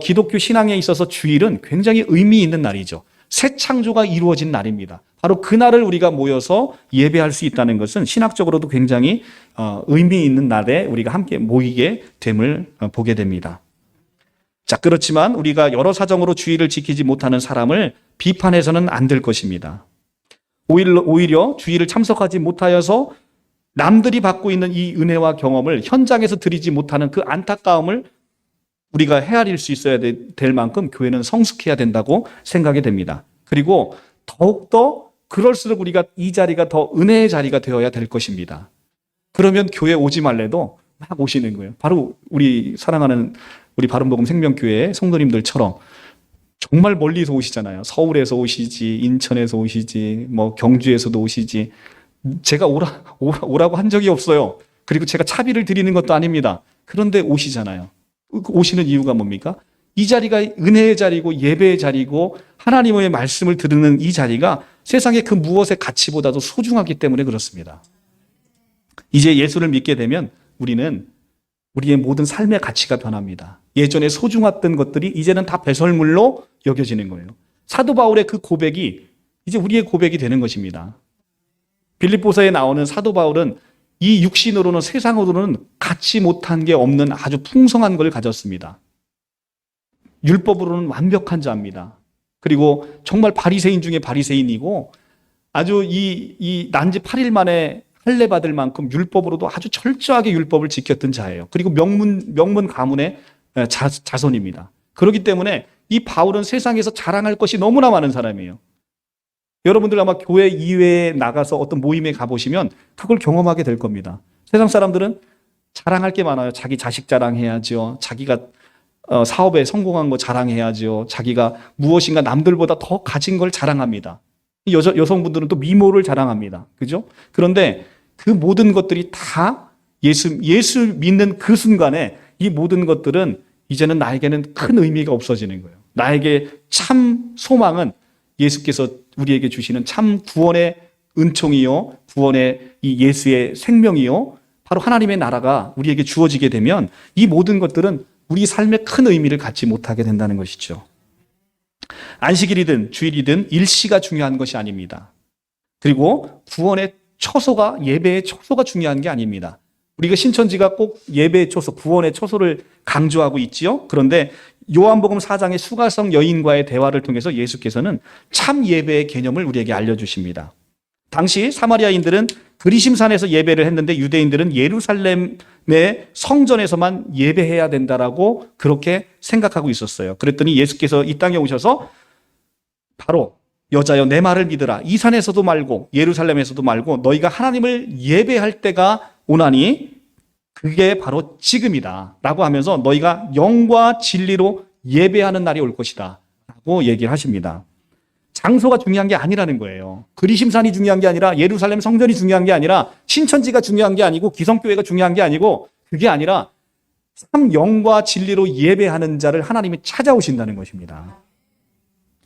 기독교 신앙에 있어서 주일은 굉장히 의미 있는 날이죠. 새 창조가 이루어진 날입니다. 바로 그날을 우리가 모여서 예배할 수 있다는 것은 신학적으로도 굉장히 의미 있는 날에 우리가 함께 모이게 됨을 보게 됩니다. 자, 그렇지만 우리가 여러 사정으로 주의를 지키지 못하는 사람을 비판해서는 안 될 것입니다. 오히려 주의를 참석하지 못하여서 남들이 받고 있는 이 은혜와 경험을 현장에서 드리지 못하는 그 안타까움을 우리가 헤아릴 수 있어야 될 만큼 교회는 성숙해야 된다고 생각이 됩니다. 그리고 더욱더 그럴수록 우리가 이 자리가 더 은혜의 자리가 되어야 될 것입니다. 그러면 교회 오지 말래도 막 오시는 거예요. 바로 우리 사랑하는 우리 바른복음 생명교회 성도님들처럼 정말 멀리서 오시잖아요. 서울에서 오시지, 인천에서 오시지, 뭐 경주에서도 오시지. 제가 오라고 한 적이 없어요. 그리고 제가 차비를 드리는 것도 아닙니다. 그런데 오시잖아요. 오시는 이유가 뭡니까? 이 자리가 은혜의 자리고 예배의 자리고 하나님의 말씀을 들으는 이 자리가 세상의 그 무엇의 가치보다도 소중하기 때문에 그렇습니다. 이제 예수를 믿게 되면 우리는 우리의 모든 삶의 가치가 변합니다. 예전에 소중했던 것들이 이제는 다 배설물로 여겨지는 거예요. 사도 바울의 그 고백이 이제 우리의 고백이 되는 것입니다. 빌립보서에 나오는 사도 바울은 이 육신으로는 세상으로는 갖지 못한 게 없는 아주 풍성한 걸 가졌습니다. 율법으로는 완벽한 자입니다. 그리고 정말 바리새인 중에 바리새인이고 아주 이 난지 8일 만에 할례 받을 만큼 율법으로도 아주 철저하게 율법을 지켰던 자예요. 그리고 명문 가문의 자손입니다. 그렇기 때문에 이 바울은 세상에서 자랑할 것이 너무나 많은 사람이에요. 여러분들 아마 교회 이외에 나가서 어떤 모임에 가보시면 그걸 경험하게 될 겁니다. 세상 사람들은 자랑할 게 많아요. 자기 자식 자랑해야죠. 자기가 사업에 성공한 거 자랑해야죠. 자기가 무엇인가 남들보다 더 가진 걸 자랑합니다. 여성분들은 또 미모를 자랑합니다. 그죠? 그런데 그 모든 것들이 다 예수 믿는 그 순간에 이 모든 것들은 이제는 나에게는 큰 의미가 없어지는 거예요. 나에게 참 소망은 예수께서 우리에게 주시는 참 구원의 은총이요, 구원의 이 예수의 생명이요, 바로 하나님의 나라가 우리에게 주어지게 되면 이 모든 것들은 우리 삶에 큰 의미를 갖지 못하게 된다는 것이죠. 안식일이든 주일이든 일시가 중요한 것이 아닙니다. 그리고 구원의 초소가, 예배의 초소가 중요한 게 아닙니다. 우리가 신천지가 꼭 예배의 초소, 구원의 초소를 강조하고 있지요. 그런데 요한복음 4장의 수가성 여인과의 대화를 통해서 예수께서는 참 예배의 개념을 우리에게 알려주십니다. 당시 사마리아인들은 그리심산에서 예배를 했는데 유대인들은 예루살렘의 성전에서만 예배해야 된다라고 그렇게 생각하고 있었어요. 그랬더니 예수께서 이 땅에 오셔서 바로 여자여 내 말을 믿으라. 이 산에서도 말고 예루살렘에서도 말고 너희가 하나님을 예배할 때가 오나니 그게 바로 지금이다 라고 하면서 너희가 영과 진리로 예배하는 날이 올 것이다 라고 얘기를 하십니다. 장소가 중요한 게 아니라는 거예요. 그리심산이 중요한 게 아니라 예루살렘 성전이 중요한 게 아니라 신천지가 중요한 게 아니고 기성교회가 중요한 게 아니고 그게 아니라 참 영과 진리로 예배하는 자를 하나님이 찾아오신다는 것입니다.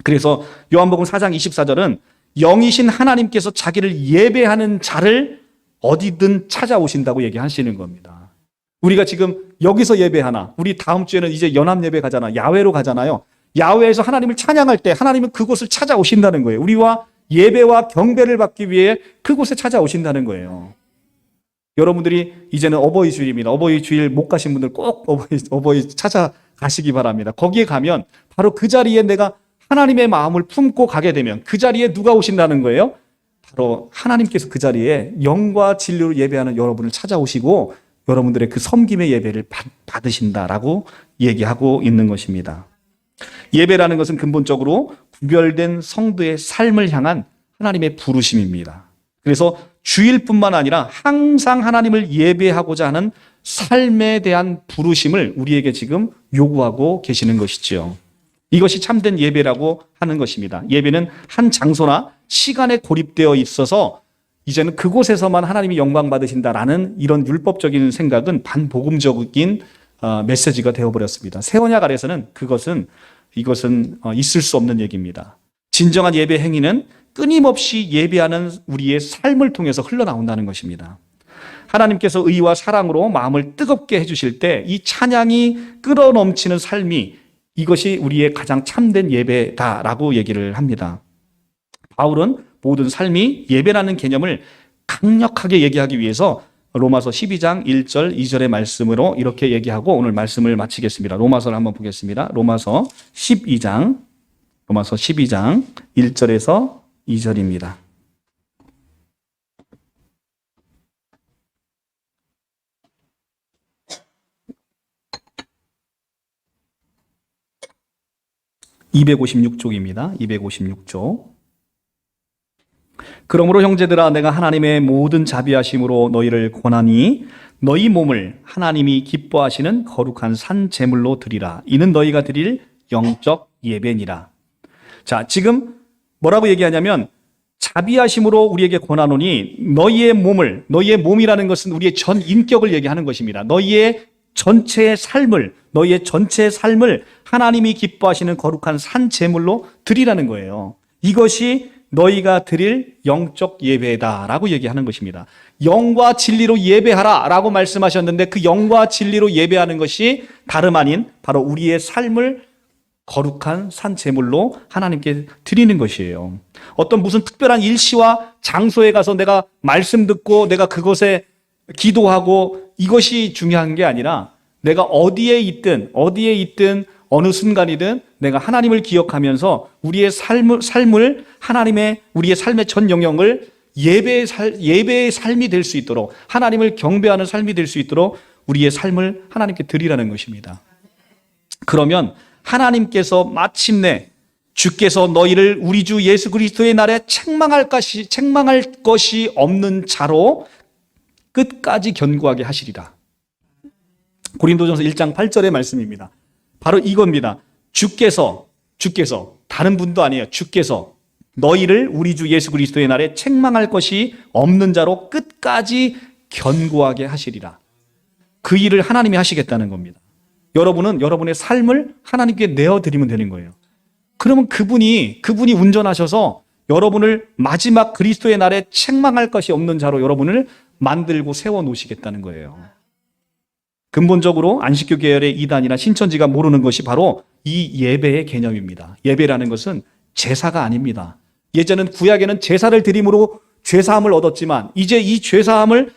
그래서 요한복음 4장 24절은 영이신 하나님께서 자기를 예배하는 자를 어디든 찾아오신다고 얘기하시는 겁니다. 우리가 지금 여기서 예배하나, 우리 다음 주에는 이제 연합 예배 가잖아, 야외로 가잖아요. 야외에서 하나님을 찬양할 때 하나님은 그곳을 찾아오신다는 거예요. 우리와 예배와 경배를 받기 위해 그곳에 찾아오신다는 거예요. 여러분들이 이제는 어버이 주일입니다. 어버이 주일 못 가신 분들 꼭 어버이 찾아가시기 바랍니다. 거기에 가면 바로 그 자리에 내가 하나님의 마음을 품고 가게 되면 그 자리에 누가 오신다는 거예요? 바로 하나님께서 그 자리에 영과 진리로 예배하는 여러분을 찾아오시고 여러분들의 그 섬김의 예배를 받으신다라고 얘기하고 있는 것입니다. 예배라는 것은 근본적으로 구별된 성도의 삶을 향한 하나님의 부르심입니다. 그래서 주일뿐만 아니라 항상 하나님을 예배하고자 하는 삶에 대한 부르심을 우리에게 지금 요구하고 계시는 것이죠. 이것이 참된 예배라고 하는 것입니다. 예배는 한 장소나 시간에 고립되어 있어서 이제는 그곳에서만 하나님이 영광 받으신다라는 이런 율법적인 생각은 반복음적인 메시지가 되어버렸습니다. 새 언약 아래서는 이것은 있을 수 없는 얘기입니다. 진정한 예배 행위는 끊임없이 예배하는 우리의 삶을 통해서 흘러나온다는 것입니다. 하나님께서 의와 사랑으로 마음을 뜨겁게 해주실 때 이 찬양이 끌어넘치는 삶이 이것이 우리의 가장 참된 예배다라고 얘기를 합니다. 바울은 모든 삶이 예배라는 개념을 강력하게 얘기하기 위해서 로마서 12장 1절 2절의 말씀으로 이렇게 얘기하고 오늘 말씀을 마치겠습니다. 로마서를 한번 보겠습니다. 로마서 12장 1절에서 2절입니다. (256쪽입니다) 256쪽. 그러므로 형제들아, 내가 하나님의 모든 자비하심으로 너희를 권하니 너희 몸을 하나님이 기뻐하시는 거룩한 산 제물로 드리라. 이는 너희가 드릴 영적 예배니라. 자, 지금 뭐라고 얘기하냐면 자비하심으로 우리에게 권하노니 너희의 몸이라는 것은 우리의 전 인격을 얘기하는 것입니다. 너희의 전체 삶을 하나님이 기뻐하시는 거룩한 산 제물로 드리라는 거예요. 이것이 너희가 드릴 영적 예배다라고 얘기하는 것입니다. 영과 진리로 예배하라라고 말씀하셨는데 그 영과 진리로 예배하는 것이 다름 아닌 바로 우리의 삶을 거룩한 산 제물로 하나님께 드리는 것이에요. 어떤 무슨 특별한 일시와 장소에 가서 내가 말씀 듣고 내가 그것에 기도하고 이것이 중요한 게 아니라 내가 어디에 있든 어느 순간이든 내가 하나님을 기억하면서 우리의 삶을 우리의 삶의 전 영역을 예배의 삶이 될 수 있도록 하나님을 경배하는 삶이 될 수 있도록 우리의 삶을 하나님께 드리라는 것입니다. 그러면 하나님께서 마침내 주께서 너희를 우리 주 예수 그리스도의 날에 책망할 것이 없는 자로 끝까지 견고하게 하시리라. 고린도전서 1장 8절의 말씀입니다. 바로 이겁니다. 주께서 다른 분도 아니에요. 주께서 너희를 우리 주 예수 그리스도의 날에 책망할 것이 없는 자로 끝까지 견고하게 하시리라. 그 일을 하나님이 하시겠다는 겁니다. 여러분은 여러분의 삶을 하나님께 내어드리면 되는 거예요. 그러면 그분이 운전하셔서 여러분을 마지막 그리스도의 날에 책망할 것이 없는 자로 여러분을 만들고 세워놓으시겠다는 거예요. 근본적으로 안식교 계열의 이단이나 신천지가 모르는 것이 바로 이 예배의 개념입니다. 예배라는 것은 제사가 아닙니다. 예전엔 구약에는 제사를 드림으로 죄사함을 얻었지만 이제 이 죄사함을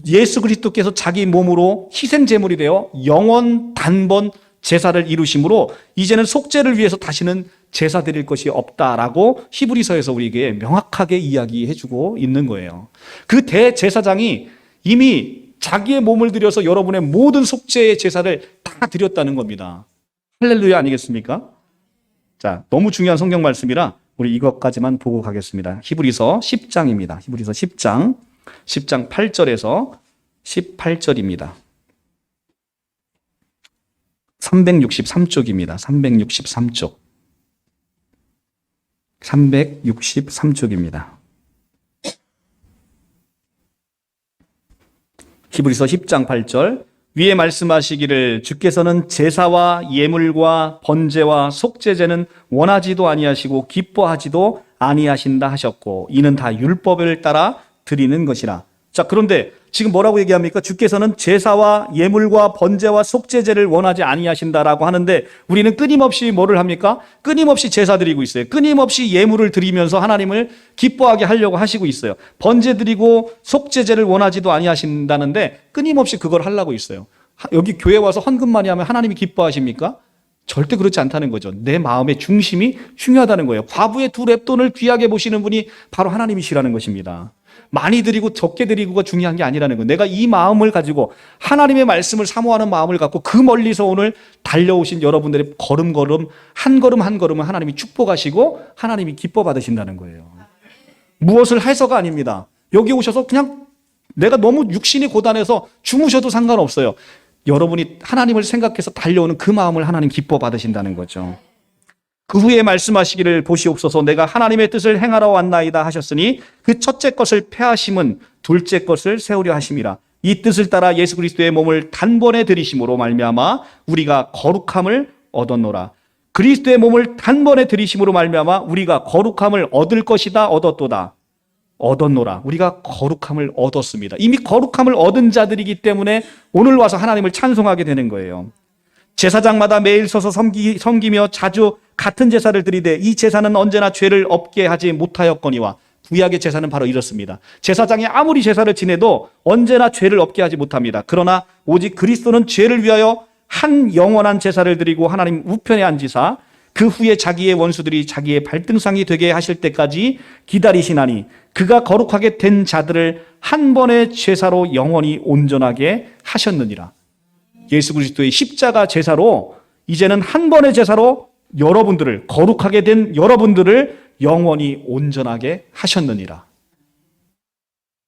예수 그리스도께서 자기 몸으로 희생제물이 되어 영원 단번 제사를 이루심으로 이제는 속죄를 위해서 다시는 제사 드릴 것이 없다라고 히브리서에서 우리에게 명확하게 이야기해주고 있는 거예요. 그 대제사장이 이미 자기의 몸을 들여서 여러분의 모든 속죄의 제사를 다 드렸다는 겁니다. 할렐루야 아니겠습니까? 자, 너무 중요한 성경 말씀이라 우리 이것까지만 보고 가겠습니다. 히브리서 10장입니다. 히브리서 10장 8절에서 18절입니다. 363쪽입니다. 363쪽입니다. 히브리서 10장 8절. 위에 말씀하시기를 주께서는 제사와 예물과 번제와 속죄제는 원하지도 아니하시고 기뻐하지도 아니하신다 하셨고 이는 다 율법을 따라 드리는 것이라. 자, 그런데 지금 뭐라고 얘기합니까? 주께서는 제사와 예물과 번제와 속죄제를 원하지 아니하신다라고 하는데 우리는 끊임없이 뭐를 합니까? 끊임없이 제사 드리고 있어요. 끊임없이 예물을 드리면서 하나님을 기뻐하게 하려고 하시고 있어요. 번제 드리고 속죄제를 원하지도 아니하신다는데 끊임없이 그걸 하려고 있어요. 여기 교회 와서 헌금 많이 하면 하나님이 기뻐하십니까? 절대 그렇지 않다는 거죠. 내 마음의 중심이 중요하다는 거예요. 과부의 두 렙돈을 귀하게 보시는 분이 바로 하나님이시라는 것입니다. 많이 드리고 적게 드리고가 중요한 게 아니라는 거예요. 내가 이 마음을 가지고 하나님의 말씀을 사모하는 마음을 갖고 그 멀리서 오늘 달려오신 여러분들의 걸음 한 걸음은 하나님이 축복하시고 하나님이 기뻐 받으신다는 거예요. 무엇을 해서가 아닙니다. 여기 오셔서 그냥 내가 너무 육신이 고단해서 주무셔도 상관없어요. 여러분이 하나님을 생각해서 달려오는 그 마음을 하나님 기뻐 받으신다는 거죠. 그 후에 말씀하시기를 보시옵소서 내가 하나님의 뜻을 행하러 왔나이다 하셨으니 그 첫째 것을 폐하심은 둘째 것을 세우려 하심이라. 이 뜻을 따라 예수 그리스도의 몸을 단번에 들이심으로 말미암아 우리가 거룩함을 얻었노라. 그리스도의 몸을 단번에 들이심으로 말미암아 우리가 거룩함을 얻을 것이다 얻었노라. 우리가 거룩함을 얻었습니다. 이미 거룩함을 얻은 자들이기 때문에 오늘 와서 하나님을 찬송하게 되는 거예요. 제사장마다 매일 서서 섬기며 자주 같은 제사를 드리되 이 제사는 언제나 죄를 없게 하지 못하였거니와 구약의 제사는 바로 이렇습니다. 제사장이 아무리 제사를 지내도 언제나 죄를 없게 하지 못합니다. 그러나 오직 그리스도는 죄를 위하여 한 영원한 제사를 드리고 하나님 우편에 앉으사 그 후에 자기의 원수들이 자기의 발등상이 되게 하실 때까지 기다리시나니 그가 거룩하게 된 자들을 한 번의 제사로 영원히 온전하게 하셨느니라. 예수 그리스도의 십자가 제사로 이제는 한 번의 제사로 여러분들을, 거룩하게 된 여러분들을 영원히 온전하게 하셨느니라.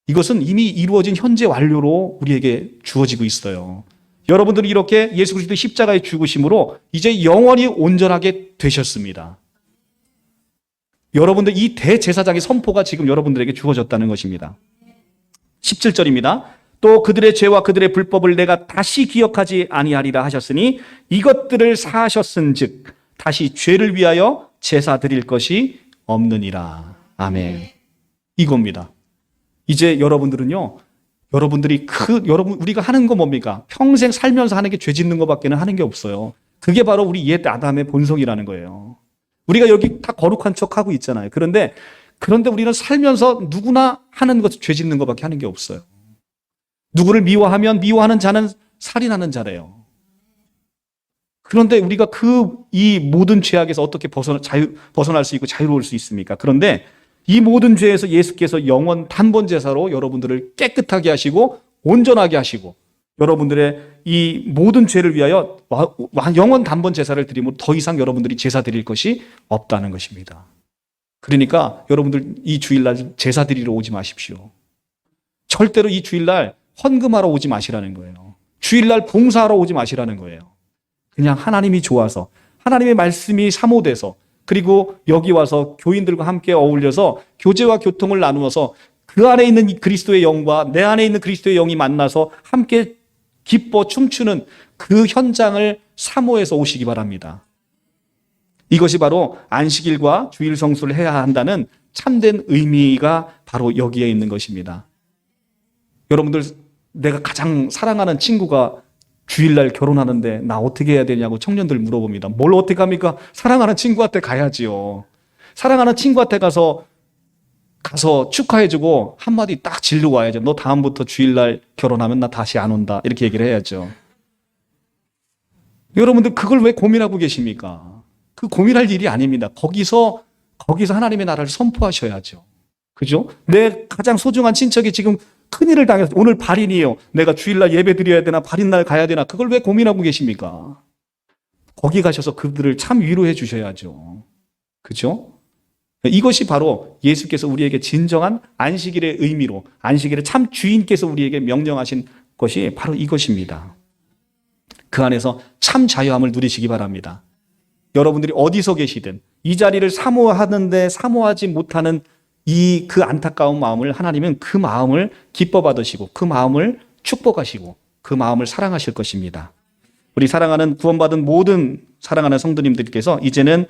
이것은 이미 이루어진 현재 완료로 우리에게 주어지고 있어요. 여러분들이 이렇게 예수 그리스도의 십자가의 죽으심으로 이제 영원히 온전하게 되셨습니다. 여러분들 이 대제사장의 선포가 지금 여러분들에게 주어졌다는 것입니다. 17절입니다. 또 그들의 죄와 그들의 불법을 내가 다시 기억하지 아니하리라 하셨으니 이것들을 사하셨은즉 다시 죄를 위하여 제사 드릴 것이 없느니라. 아멘. 이겁니다. 이제 여러분들은요, 우리가 하는 거 뭡니까? 평생 살면서 하는 게 죄 짓는 것밖에는 하는 게 없어요. 그게 바로 우리 옛 아담의 본성이라는 거예요. 우리가 여기 다 거룩한 척 하고 있잖아요. 그런데 우리는 살면서 누구나 하는 것, 죄 짓는 것밖에 하는 게 없어요. 누구를 미워하면 미워하는 자는 살인하는 자래요. 그런데 우리가 이 모든 죄악에서 어떻게 벗어날 수 있고 자유로울 수 있습니까? 그런데 이 모든 죄에서 예수께서 영원 단번 제사로 여러분들을 깨끗하게 하시고 온전하게 하시고 여러분들의 이 모든 죄를 위하여 영원 단번 제사를 드림으로 더 이상 여러분들이 제사 드릴 것이 없다는 것입니다. 그러니까 여러분들 이 주일날 제사 드리러 오지 마십시오. 절대로 이 주일날 헌금하러 오지 마시라는 거예요. 주일날 봉사하러 오지 마시라는 거예요. 그냥 하나님이 좋아서, 하나님의 말씀이 사모돼서, 그리고 여기 와서 교인들과 함께 어울려서 교제와 교통을 나누어서 그 안에 있는 그리스도의 영과 내 안에 있는 그리스도의 영이 만나서 함께 기뻐 춤추는 그 현장을 사모해서 오시기 바랍니다. 이것이 바로 안식일과 주일 성수를 해야 한다는 참된 의미가 바로 여기에 있는 것입니다. 여러분들, 내가 가장 사랑하는 친구가 주일날 결혼하는데 나 어떻게 해야 되냐고 청년들 물어봅니다. 뭘 어떻게 합니까? 사랑하는 친구한테 가야지요. 사랑하는 친구한테 가서 축하해주고 한마디 딱 질르고 와야죠. 너 다음부터 주일날 결혼하면 나 다시 안 온다. 이렇게 얘기를 해야죠. 여러분들 그걸 왜 고민하고 계십니까? 그 고민할 일이 아닙니다. 거기서 하나님의 나라를 선포하셔야죠. 그죠? 내 가장 소중한 친척이 지금 큰일을 당해서 오늘 발인이에요. 내가 주일날 예배 드려야 되나 발인날 가야 되나 그걸 왜 고민하고 계십니까? 거기 가셔서 그들을 참 위로해 주셔야죠. 그죠? 이것이 바로 예수께서 우리에게 진정한 안식일의 의미로 안식일의 참 주인께서 우리에게 명령하신 것이 바로 이것입니다. 그 안에서 참 자유함을 누리시기 바랍니다. 여러분들이 어디서 계시든 이 자리를 사모하는데 사모하지 못하는 그 안타까운 마음을 하나님은 그 마음을 기뻐 받으시고 그 마음을 축복하시고 그 마음을 사랑하실 것입니다. 우리 사랑하는 구원받은 모든 사랑하는 성도님들께서 이제는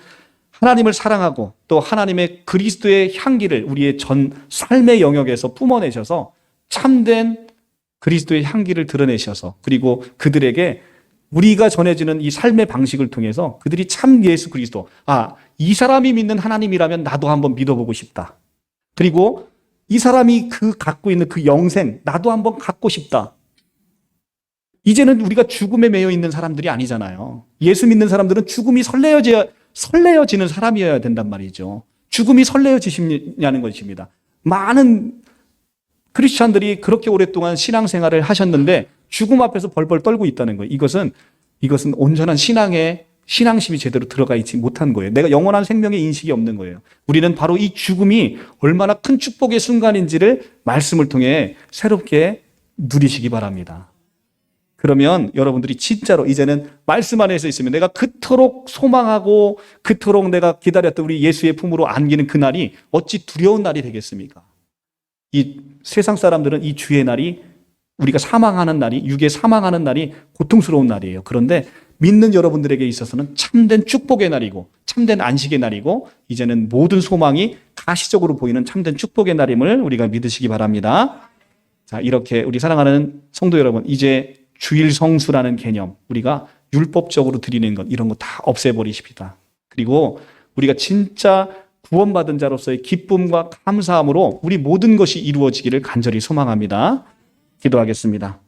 하나님을 사랑하고 또 하나님의 그리스도의 향기를 우리의 전 삶의 영역에서 뿜어내셔서 참된 그리스도의 향기를 드러내셔서 그리고 그들에게 우리가 전해지는 이 삶의 방식을 통해서 그들이 참 예수 그리스도, 이 사람이 믿는 하나님이라면 나도 한번 믿어보고 싶다. 그리고 이 사람이 갖고 있는 그 영생, 나도 한번 갖고 싶다. 이제는 우리가 죽음에 매여 있는 사람들이 아니잖아요. 예수 믿는 사람들은 죽음이 설레어지는 사람이어야 된단 말이죠. 죽음이 설레어지시냐는 것입니다. 많은 크리스찬들이 그렇게 오랫동안 신앙생활을 하셨는데 죽음 앞에서 벌벌 떨고 있다는 거예요. 이것은 온전한 신앙심이 제대로 들어가 있지 못한 거예요. 내가 영원한 생명의 인식이 없는 거예요. 우리는 바로 이 죽음이 얼마나 큰 축복의 순간인지를 말씀을 통해 새롭게 누리시기 바랍니다. 그러면 여러분들이 진짜로 이제는 말씀 안에서 있으면 내가 그토록 소망하고 그토록 내가 기다렸던 우리 예수의 품으로 안기는 그날이 어찌 두려운 날이 되겠습니까? 이 세상 사람들은 이 주의 날이 우리가 사망하는 날이, 육에 사망하는 날이 고통스러운 날이에요. 그런데 믿는 여러분들에게 있어서는 참된 축복의 날이고 참된 안식의 날이고 이제는 모든 소망이 가시적으로 보이는 참된 축복의 날임을 우리가 믿으시기 바랍니다. 자, 이렇게 우리 사랑하는 성도 여러분, 이제 주일 성수라는 개념, 우리가 율법적으로 드리는 것 이런 거 다 없애버리십시다. 그리고 우리가 진짜 구원받은 자로서의 기쁨과 감사함으로 우리 모든 것이 이루어지기를 간절히 소망합니다. 기도하겠습니다.